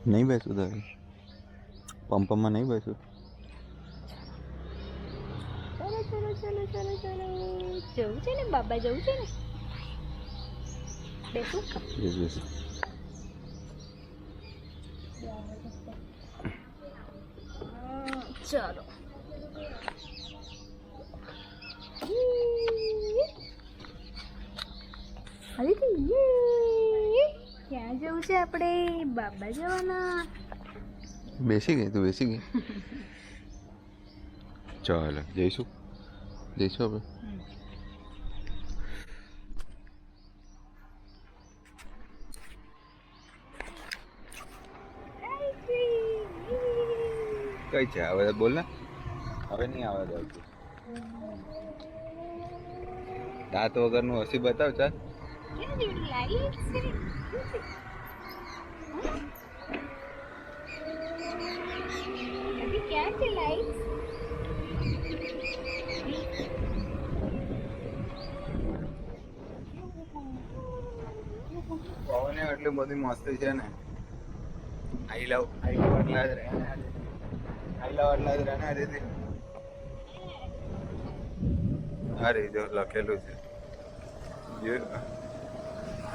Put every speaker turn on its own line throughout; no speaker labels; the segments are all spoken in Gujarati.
નહીં બેસું તારે પંપમાં નહીં બેસું.
ચલો ચલો ચલો ચલો ચલો જવું છે ને બાબા જવું છે ને બેસું
બેસ બેસ.
ચલો ક્યાં જવું છે આપણે બાબા જવાના.
બેસી ગઈ તું બેસી ગઈ. ચાલો જઈશું જઈશું આપણે. કઈ છે આવે બોલ ને. હવે નહીં આવે દાંત વગરનું હસી બતાવ ચાલ.
ક્યાં જેવડી લાઈટ છે અભી ક્યાં છે લાઈટ.
પવન એટલી બધી મસ્ત છે ને. આઈ લવ એટલા જ રહે આઈ લવ એટલા જ રહે ને દીદી. અરે જો લખેલું છે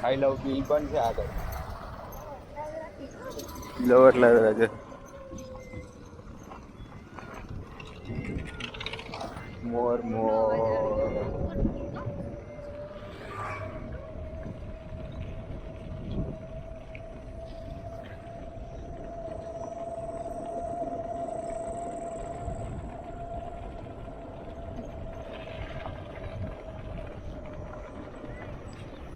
આઈ લવ બિલ પણ છે આગળ. લવ એટલા જ રહે. મોર મોર